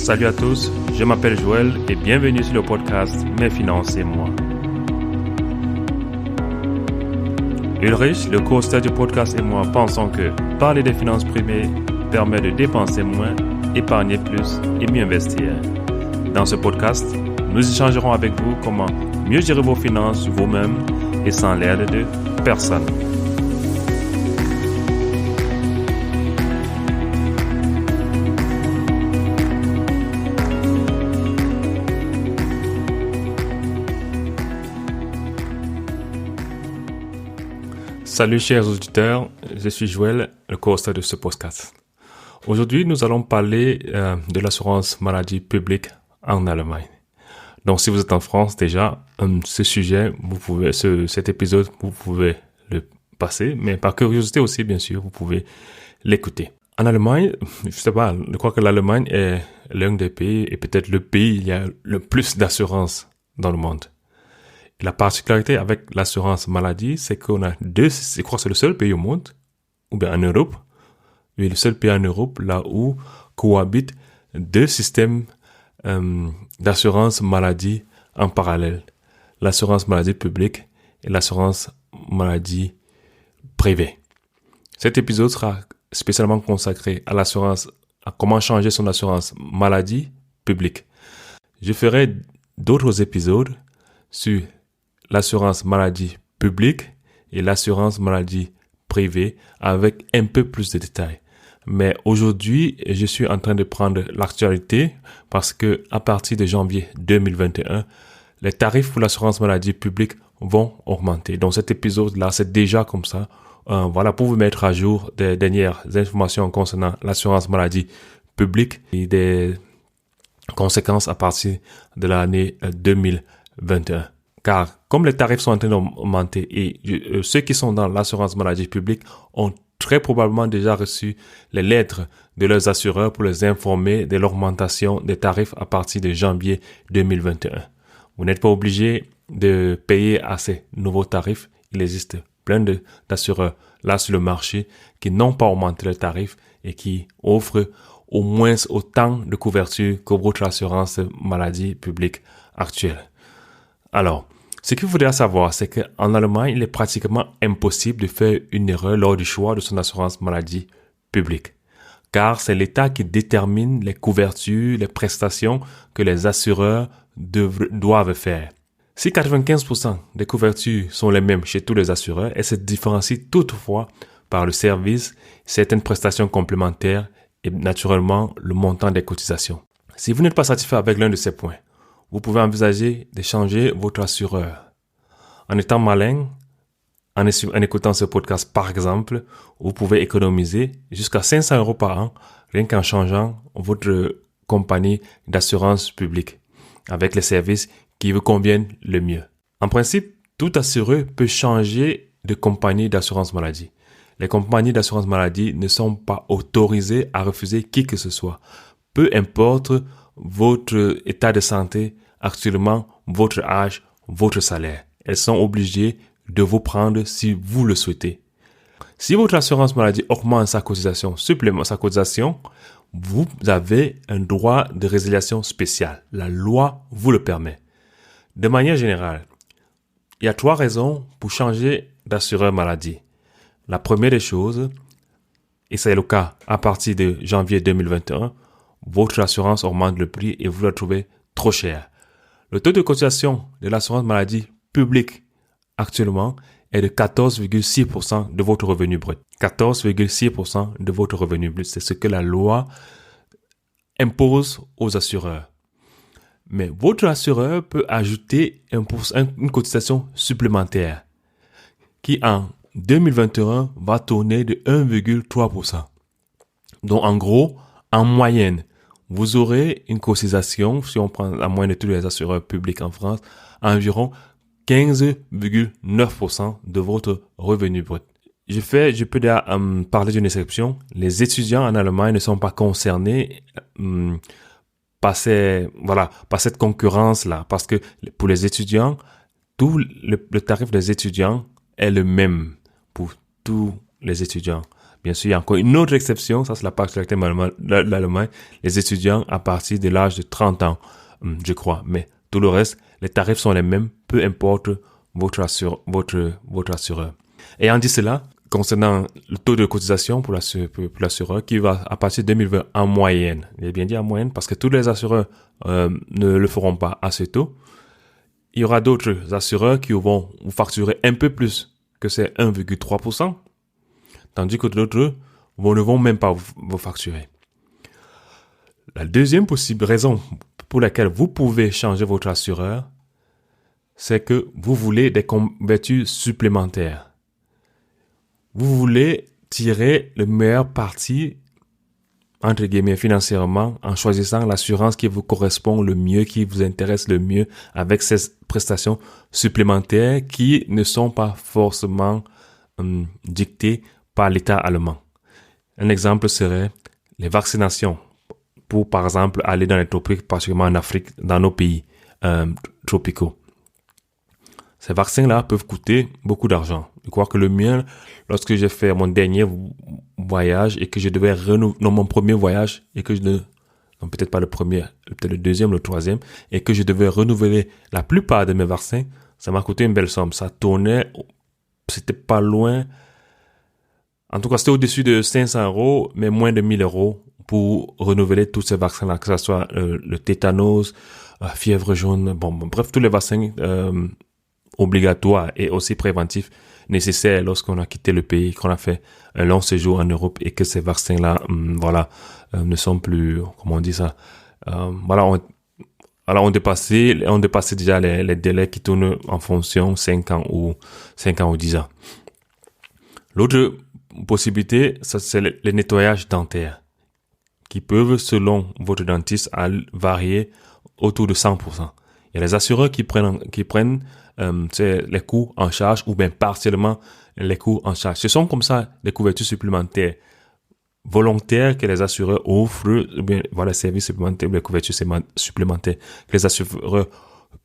Salut à tous, je m'appelle Joël et bienvenue sur le podcast Mes finances et moi. Ulrich, le co-host du podcast et moi pensons que parler des finances privées permet de dépenser moins, épargner plus et mieux investir. Dans ce podcast, nous échangerons avec vous comment mieux gérer vos finances vous-même et sans l'aide de personne. Salut chers auditeurs, je suis Joël, le co-host de ce podcast. Aujourd'hui, nous allons parler de l'assurance maladie publique en Allemagne. Donc, si vous êtes en France déjà, ce sujet, cet épisode, vous pouvez le passer, mais par curiosité aussi, bien sûr, vous pouvez l'écouter. En Allemagne, je crois que l'Allemagne est l'un des pays, et peut-être le pays, il y a le plus d'assurance dans le monde. La particularité avec l'assurance maladie, c'est qu'on a je crois que c'est le seul pays au monde, ou bien en Europe, oui, le seul pays en Europe là où cohabitent deux systèmes d'assurance maladie en parallèle. L'assurance maladie publique et l'assurance maladie privée. Cet épisode sera spécialement consacré à comment changer son assurance maladie publique. Je ferai d'autres épisodes sur l'assurance maladie publique et l'assurance maladie privée avec un peu plus de détails. Mais aujourd'hui, je suis en train de prendre l'actualité parce que à partir de janvier 2021, les tarifs pour l'assurance maladie publique vont augmenter. Donc cet épisode-là, c'est déjà comme ça. Pour vous mettre à jour des dernières informations concernant l'assurance maladie publique et des conséquences à partir de l'année 2021. Car comme les tarifs sont en train d'augmenter et ceux qui sont dans l'assurance maladie publique ont très probablement déjà reçu les lettres de leurs assureurs pour les informer de l'augmentation des tarifs à partir de janvier 2021. Vous n'êtes pas obligé de payer à ces nouveaux tarifs. Il existe plein d'assureurs là sur le marché qui n'ont pas augmenté les tarifs et qui offrent au moins autant de couverture que votre assurance maladie publique actuelle. Alors, ce qu'il faudra savoir, c'est qu'en Allemagne, il est pratiquement impossible de faire une erreur lors du choix de son assurance maladie publique. Car c'est l'État qui détermine les couvertures, les prestations que les assureurs doivent faire. Si 95% des couvertures sont les mêmes chez tous les assureurs, elles se différencient toutefois par le service, certaines prestations complémentaires et naturellement le montant des cotisations. Si vous n'êtes pas satisfait avec l'un de ces points, vous pouvez envisager de changer votre assureur. En étant malin, en écoutant ce podcast par exemple, vous pouvez économiser jusqu'à 500 € par an rien qu'en changeant votre compagnie d'assurance publique avec les services qui vous conviennent le mieux. En principe, tout assureur peut changer de compagnie d'assurance maladie. Les compagnies d'assurance maladie ne sont pas autorisées à refuser qui que ce soit. Peu importe votre état de santé actuellement, votre âge, votre salaire. Elles sont obligées de vous prendre si vous le souhaitez. Si votre assurance maladie augmente sa cotisation, vous avez un droit de résiliation spécial. La loi vous le permet. De manière générale, il y a 3 raisons pour changer d'assureur maladie. La première des choses, et c'est le cas à partir de janvier 2021, votre assurance augmente le prix et vous la trouvez trop cher. Le taux de cotisation de l'assurance maladie publique actuellement est de 14,6% de votre revenu brut. 14,6% de votre revenu brut, c'est ce que la loi impose aux assureurs. Mais votre assureur peut ajouter une cotisation supplémentaire qui en 2021 va tourner de 1,3%. Donc en gros, en moyenne, vous aurez une cotisation, si on prend la moyenne de tous les assureurs publics en France, environ 15,9% de votre revenu brut. Je peux déjà parler d'une exception. Les étudiants en Allemagne ne sont pas concernés par cette concurrence-là. Parce que pour les étudiants, le tarif des étudiants est le même pour tous les étudiants. Bien sûr, il y a encore une autre exception, ça c'est la particularité de l'Allemagne, les étudiants à partir de l'âge de 30 ans, je crois. Mais tout le reste, les tarifs sont les mêmes, peu importe votre assureur. Ayant dit cela, concernant le taux de cotisation pour l'assureur qui va à partir de 2020 en moyenne, j'ai bien dit en moyenne parce que tous les assureurs ne le feront pas à ce taux. Il y aura d'autres assureurs qui vont vous facturer un peu plus que ces 1,3%. Tandis que d'autres ne vont même pas vous facturer. La deuxième possible raison pour laquelle vous pouvez changer votre assureur, c'est que vous voulez des couvertures supplémentaires. Vous voulez tirer le meilleur parti, entre guillemets, financièrement, en choisissant l'assurance qui vous correspond le mieux, qui vous intéresse le mieux, avec ces prestations supplémentaires qui ne sont pas forcément dictées par l'État allemand. Un exemple serait les vaccinations pour, par exemple, aller dans les tropiques, particulièrement en Afrique, dans nos pays tropicaux. Ces vaccins-là peuvent coûter beaucoup d'argent. Je crois que le mien, lorsque j'ai fait mon dernier voyage et que je devais mon premier voyage et que non, peut-être pas le premier, peut-être le deuxième, le troisième, et que je devais renouveler la plupart de mes vaccins, ça m'a coûté une belle somme. Ça tournait, c'était pas loin. En tout cas, c'était au-dessus de 500 €, mais moins de 1000 € pour renouveler tous ces vaccins-là, que ce soit le tétanos, fièvre jaune, bref, tous les vaccins obligatoires et aussi préventifs nécessaires lorsqu'on a quitté le pays, qu'on a fait un long séjour en Europe et que ces vaccins-là, ne sont plus, comment on dit ça, on dépassait déjà les délais qui tournent en fonction 5 ans ou 10 ans. L'autre possibilité, ça, c'est les nettoyages dentaires qui peuvent, selon votre dentiste, varier autour de 100%. Il y a les assureurs qui prennent les coûts en charge ou bien partiellement les coûts en charge. Ce sont comme ça des couvertures supplémentaires volontaires que les assureurs offrent, ou bien voilà, les services supplémentaires, les couvertures supplémentaires que les assureurs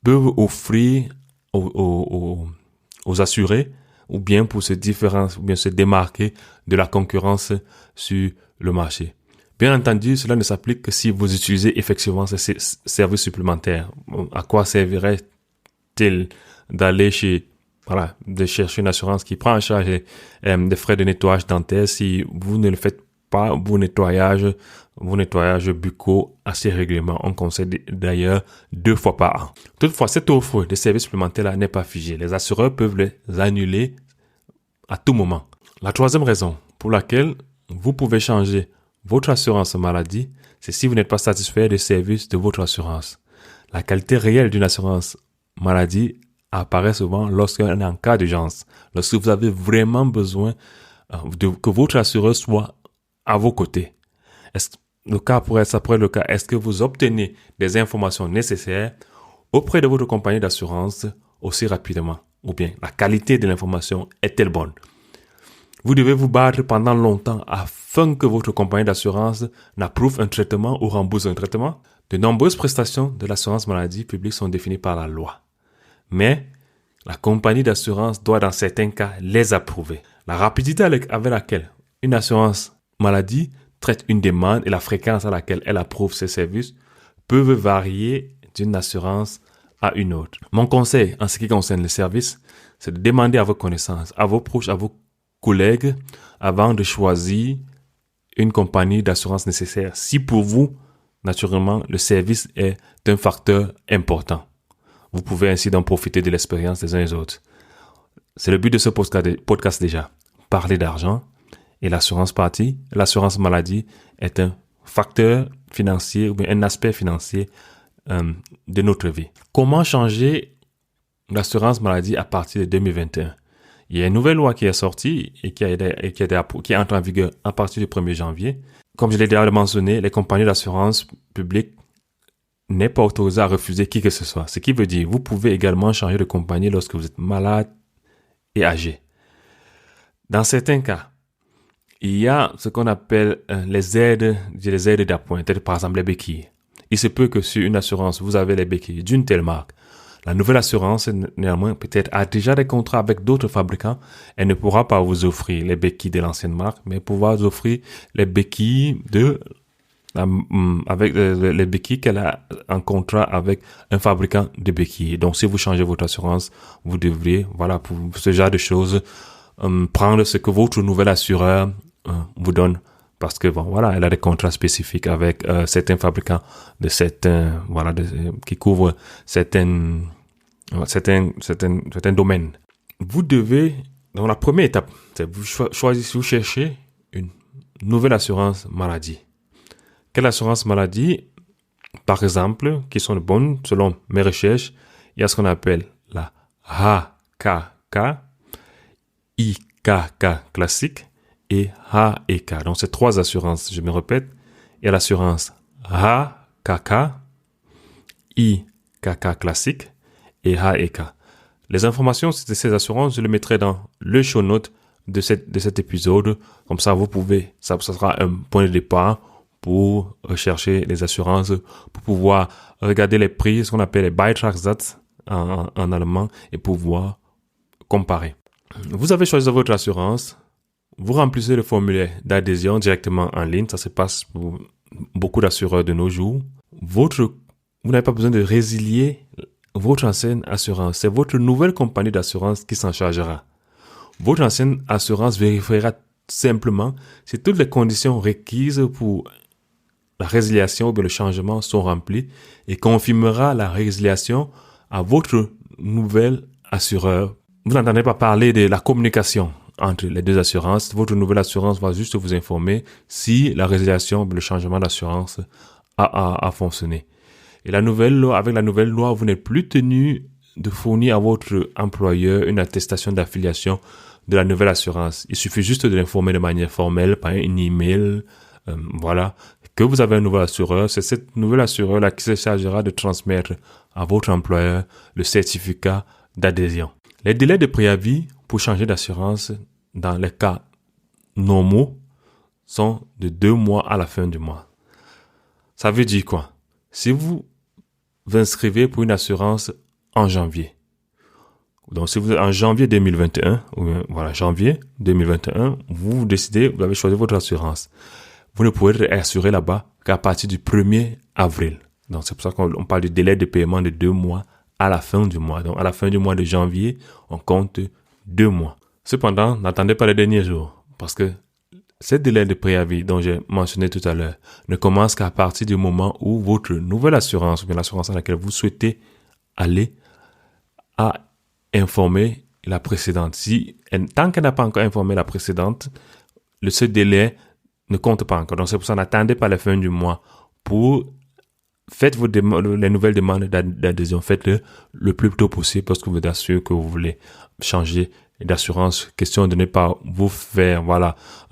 peuvent offrir aux assurés, ou bien pour se démarquer de la concurrence sur le marché. Bien entendu, cela ne s'applique que si vous utilisez effectivement ces services supplémentaires. À quoi servirait-il d'aller de chercher une assurance qui prend en charge des frais de nettoyage dentaire si vous ne le faites pas, vos nettoyages buccaux assez régulièrement. On conseille d'ailleurs 2 fois par an. Toutefois, cette offre de services supplémentaires-là n'est pas figée. Les assureurs peuvent les annuler à tout moment. La troisième raison pour laquelle vous pouvez changer votre assurance maladie, c'est si vous n'êtes pas satisfait des services de votre assurance. La qualité réelle d'une assurance maladie apparaît souvent lorsqu'on est en cas d'urgence, lorsque vous avez vraiment besoin que votre assureur soit à vos côtés. Ça pourrait être le cas. Est-ce que vous obtenez des informations nécessaires auprès de votre compagnie d'assurance aussi rapidement? Ou bien la qualité de l'information est-elle bonne? Vous devez vous battre pendant longtemps afin que votre compagnie d'assurance n'approuve un traitement ou rembourse un traitement. De nombreuses prestations de l'assurance maladie publique sont définies par la loi. Mais la compagnie d'assurance doit dans certains cas les approuver. La rapidité avec laquelle une assurance maladie traite une demande et la fréquence à laquelle elle approuve ses services peuvent varier d'une assurance à une autre. Mon conseil en ce qui concerne les services, c'est de demander à vos connaissances, à vos proches, à vos collègues avant de choisir une compagnie d'assurance nécessaire. Si pour vous, naturellement, le service est un facteur important. Vous pouvez ainsi d'en profiter de l'expérience des uns et des autres. C'est le but de ce podcast déjà. Parler d'argent et l'assurance maladie est un facteur financier ou bien un aspect financier de notre vie. Comment changer l'assurance maladie à partir de 2021? Il y a une nouvelle loi qui est sortie et qui entre en vigueur à partir du 1er janvier. Comme je l'ai déjà mentionné, les compagnies d'assurance publique n'est pas autorisé à refuser qui que ce soit. Ce qui veut dire, vous pouvez également changer de compagnie lorsque vous êtes malade et âgé. Dans certains cas, il y a ce qu'on appelle les aides d'appoint, par exemple les béquilles. Il se peut que sur une assurance, vous avez les béquilles d'une telle marque. La nouvelle assurance, néanmoins, peut-être a déjà des contrats avec d'autres fabricants. Elle ne pourra pas vous offrir les béquilles de l'ancienne marque, mais pouvoir vous offrir les béquilles avec les béquilles qu'elle a en contrat avec un fabricant de béquilles. Donc, si vous changez votre assurance, vous devriez, voilà, pour ce genre de choses, prendre ce que votre nouvel assureur vous donne. Parce que, bon, voilà, elle a des contrats spécifiques avec certains fabricants de certains, voilà, qui couvrent certains domaines. Vous devez, dans la première étape, c'est vous cherchez une nouvelle assurance maladie. Quelle assurance maladie, par exemple, qui sont bonnes selon mes recherches, il y a ce qu'on appelle la HKK, IKK classique et HEK. Donc, c'est 3 assurances. Je me répète, il y a l'assurance HKK, IKK classique et HEK. Les informations de ces assurances, je les mettrai dans le show note de cet épisode. Comme ça, vous pouvez, ça sera un point de départ pour rechercher les assurances, pour pouvoir regarder les prix, ce qu'on appelle les Beitragssatz en allemand, et pouvoir comparer. Vous avez choisi votre assurance, vous remplissez le formulaire d'adhésion directement en ligne, ça se passe pour beaucoup d'assureurs de nos jours. Vous n'avez pas besoin de résilier votre ancienne assurance, c'est votre nouvelle compagnie d'assurance qui s'en chargera. Votre ancienne assurance vérifiera simplement si toutes les conditions requises pour la résiliation ou bien le changement sont remplies et confirmera la résiliation à votre nouvel assureur. Vous n'entendez pas parler de la communication entre les deux assurances. Votre nouvelle assurance va juste vous informer si la résiliation ou le changement d'assurance a fonctionné. Et avec la nouvelle loi, vous n'êtes plus tenu de fournir à votre employeur une attestation d'affiliation de la nouvelle assurance. Il suffit juste de l'informer de manière formelle par un email, voilà, que vous avez un nouvel assureur. C'est cette nouvelle assureur-là qui se chargera de transmettre à votre employeur le certificat d'adhésion. Les délais de préavis pour changer d'assurance dans les cas normaux sont de 2 mois à la fin du mois. Ça veut dire quoi? Si vous vous inscrivez pour une assurance en janvier, donc si vous êtes en janvier 2021, ou voilà, janvier 2021, vous décidez, vous avez choisi votre assurance. Vous ne pourrez être assuré là-bas qu'à partir du 1er avril. Donc, c'est pour ça qu'on parle du délai de paiement de 2 mois à la fin du mois. Donc, à la fin du mois de janvier, on compte 2 mois. Cependant, n'attendez pas les derniers jours parce que ce délai de préavis dont j'ai mentionné tout à l'heure ne commence qu'à partir du moment où votre nouvelle assurance ou bien l'assurance à laquelle vous souhaitez aller a informé la précédente. Tant qu'elle n'a pas encore informé la précédente, ce délai ne compte pas encore. Donc, c'est pour ça, n'attendez pas la fin du mois pour faites les nouvelles demandes d'adhésion. Faites-le le plus tôt possible parce que vous êtes sûr que vous voulez changer d'assurance. Question de ne pas vous faire,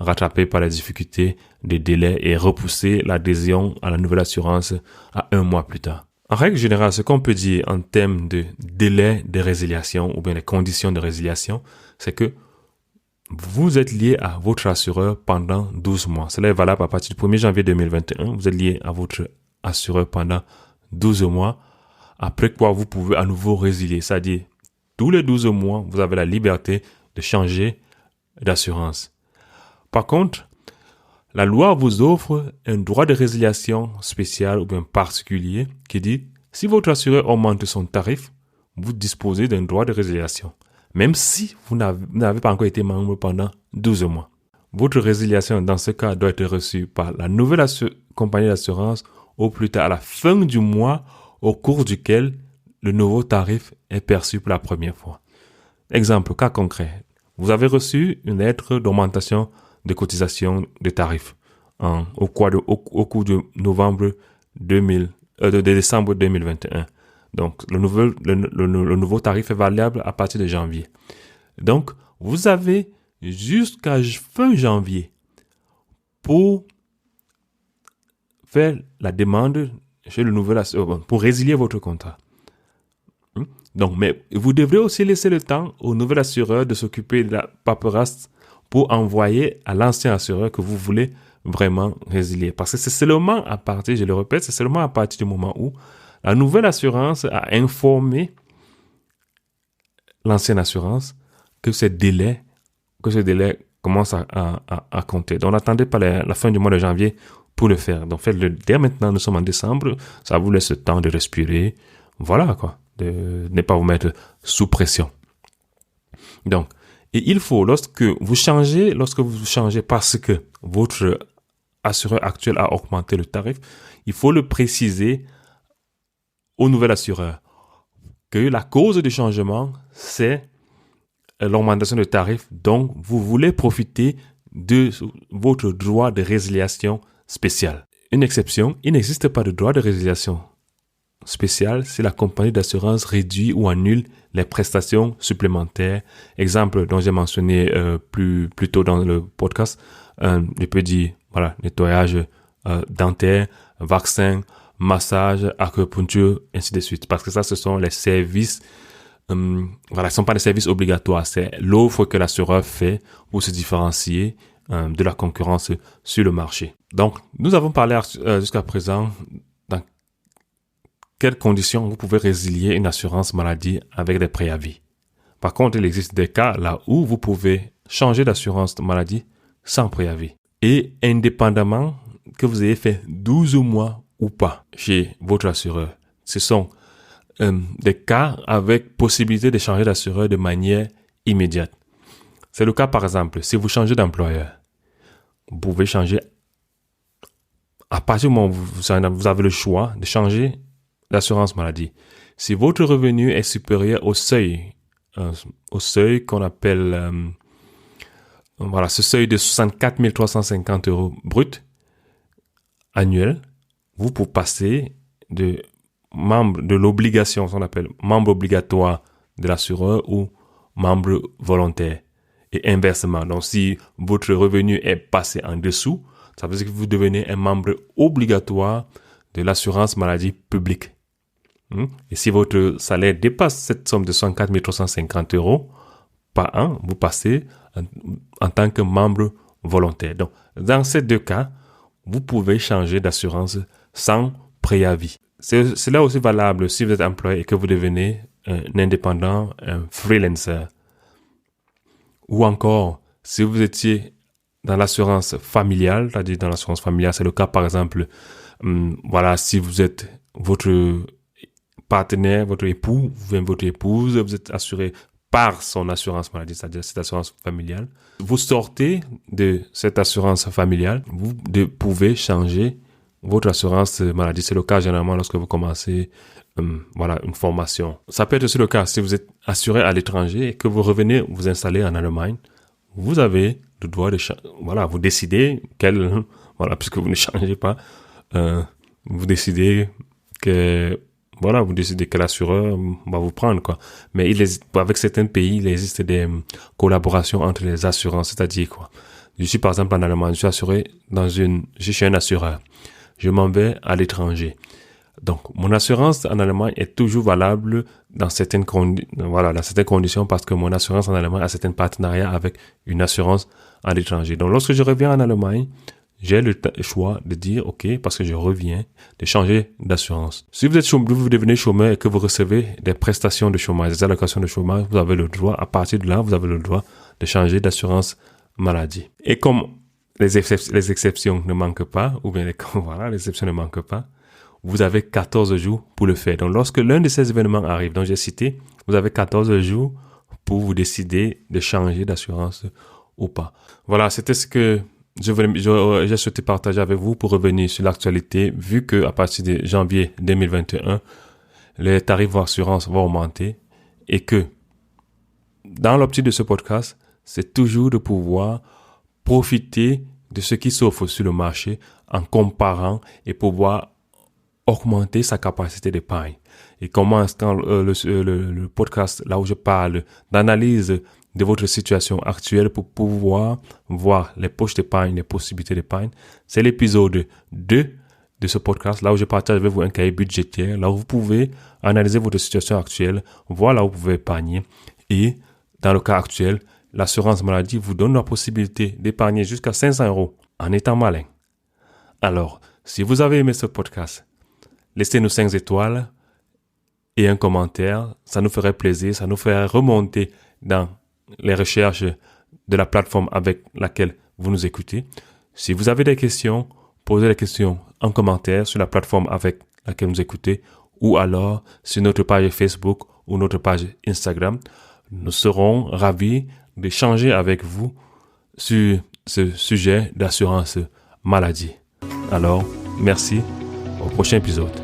rattraper par les difficultés des délais et repousser l'adhésion à la nouvelle assurance à 1 mois plus tard. En règle générale, ce qu'on peut dire en termes de délai de résiliation ou bien les conditions de résiliation, c'est que vous êtes lié à votre assureur pendant 12 mois. Cela est valable à partir du 1er janvier 2021. Vous êtes lié à votre assureur pendant 12 mois, après quoi vous pouvez à nouveau résilier. C'est-à-dire, tous les 12 mois, vous avez la liberté de changer d'assurance. Par contre, la loi vous offre un droit de résiliation spécial ou bien particulier qui dit, si votre assureur augmente son tarif, vous disposez d'un droit de résiliation, même si vous n'avez pas encore été membre pendant 12 mois. Votre résiliation, dans ce cas, doit être reçue par la nouvelle compagnie d'assurance au plus tard à la fin du mois au cours duquel le nouveau tarif est perçu pour la première fois. Exemple, cas concret. Vous avez reçu une lettre d'augmentation de cotisation de tarifs au cours de décembre 2021. Donc, le nouveau tarif est valable à partir de janvier. Donc, vous avez jusqu'à fin janvier pour faire la demande chez le nouvel assureur, pour résilier votre contrat. Donc, mais vous devrez aussi laisser le temps au nouvel assureur de s'occuper de la paperasse pour envoyer à l'ancien assureur que vous voulez vraiment résilier. Parce que c'est seulement à partir, je le répète, c'est seulement à partir du moment où la nouvelle assurance a informé l'ancienne assurance que ce délai commence à compter. Donc, n'attendez pas la fin du mois de janvier pour le faire. Donc, faites-le dès maintenant. Nous sommes en décembre. Ça vous laisse le temps de respirer. Voilà, quoi. De ne pas vous mettre sous pression. Donc, et il faut, lorsque vous changez parce que votre assureur actuel a augmenté le tarif, il faut le préciser au nouvel assureur que la cause du changement, c'est l'augmentation de tarif. Donc, vous voulez profiter de votre droit de résiliation spécial. Une exception, il n'existe pas de droit de résiliation spécial si la compagnie d'assurance réduit ou annule les prestations supplémentaires. Exemple dont j'ai mentionné plus tôt dans le podcast, je peux dire nettoyage dentaire, vaccin, massage, acupuncture, ainsi de suite. Parce que ça, ce sont les services, ce ne sont pas des services obligatoires. C'est l'offre que l'assureur fait pour se différencier de la concurrence sur le marché. Donc, nous avons parlé jusqu'à présent dans quelles conditions vous pouvez résilier une assurance maladie avec des préavis. Par contre, il existe des cas là où vous pouvez changer d'assurance maladie sans préavis. Et indépendamment que vous ayez fait 12 mois ou pas chez votre assureur, ce sont des cas avec possibilité de changer d'assureur de manière immédiate. C'est le cas, par exemple, si vous changez d'employeur, vous pouvez changer à partir du moment où vous avez le choix de changer d'assurance maladie. Si votre revenu est supérieur au seuil qu'on appelle, ce seuil de 64 350 € brut annuel, vous pouvez passer de membre de l'obligation, ce qu'on appelle membre obligatoire de l'assureur ou membre volontaire. Et inversement, donc si votre revenu est passé en dessous, ça veut dire que vous devenez un membre obligatoire de l'assurance maladie publique. Et si votre salaire dépasse cette somme de 64 350 € par an, vous passez en tant que membre volontaire. Donc, dans ces deux cas, vous pouvez changer d'assurance sans préavis. C'est là aussi valable si vous êtes employé et que vous devenez un indépendant, un freelancer. Ou encore, si vous étiez dans l'assurance familiale, c'est-à-dire dans l'assurance familiale, c'est le cas par exemple, si vous êtes votre partenaire, votre époux, votre épouse, vous êtes assuré par son assurance maladie, c'est-à-dire cette assurance familiale. Vous sortez de cette assurance familiale, vous pouvez changer votre assurance maladie. C'est le cas généralement lorsque vous commencez une formation. Ça peut être aussi le cas si vous êtes assuré à l'étranger et que vous revenez vous installer en Allemagne. Vous avez le droit de vous décidez puisque vous ne changez pas, vous décidez quel assureur va vous prendre, quoi. Mais avec certains pays, il existe des collaborations entre les assurances, c'est-à-dire quoi. Je suis par exemple en Allemagne, je suis assuré je suis un assureur. Je m'en vais à l'étranger. Donc, mon assurance en Allemagne est toujours valable dans certaines conditions parce que mon assurance en Allemagne a certains partenariats avec une assurance à l'étranger. Donc, lorsque je reviens en Allemagne, j'ai le choix de dire, OK, parce que je reviens, de changer d'assurance. Si vous devenez chômeur et que vous recevez des prestations de chômage, des allocations de chômage, vous avez le droit, à partir de là, vous avez le droit de changer d'assurance maladie. Et comme les exceptions ne manquent pas, les exceptions ne manquent pas, vous avez 14 jours pour le faire. Donc, lorsque l'un de ces événements arrive, dont j'ai cité, vous avez 14 jours pour vous décider de changer d'assurance ou pas. Voilà, c'était ce que j'ai souhaité partager avec vous pour revenir sur l'actualité, vu que à partir de janvier 2021, les tarifs d'assurance vont augmenter et que dans l'optique de ce podcast, c'est toujours de pouvoir profiter de ce qui s'offre sur le marché en comparant et pouvoir augmenter sa capacité d'épargne. Et comment dans le podcast, là où je parle d'analyse de votre situation actuelle pour pouvoir voir les poches d'épargne, les possibilités d'épargne, c'est l'épisode 2 de ce podcast, là où je partage avec vous un cahier budgétaire, là où vous pouvez analyser votre situation actuelle, voir là où vous pouvez épargner. Et dans le cas actuel, l'assurance maladie vous donne la possibilité d'épargner jusqu'à 500 € en étant malin. Alors, si vous avez aimé ce podcast, laissez-nous 5 étoiles et un commentaire. Ça nous ferait plaisir, ça nous ferait remonter dans les recherches de la plateforme avec laquelle vous nous écoutez. Si vous avez des questions, posez les questions en commentaire sur la plateforme avec laquelle vous écoutez ou alors sur notre page Facebook ou notre page Instagram. Nous serons ravis d'échanger avec vous sur ce sujet d'assurance maladie. Alors, merci. Au prochain épisode.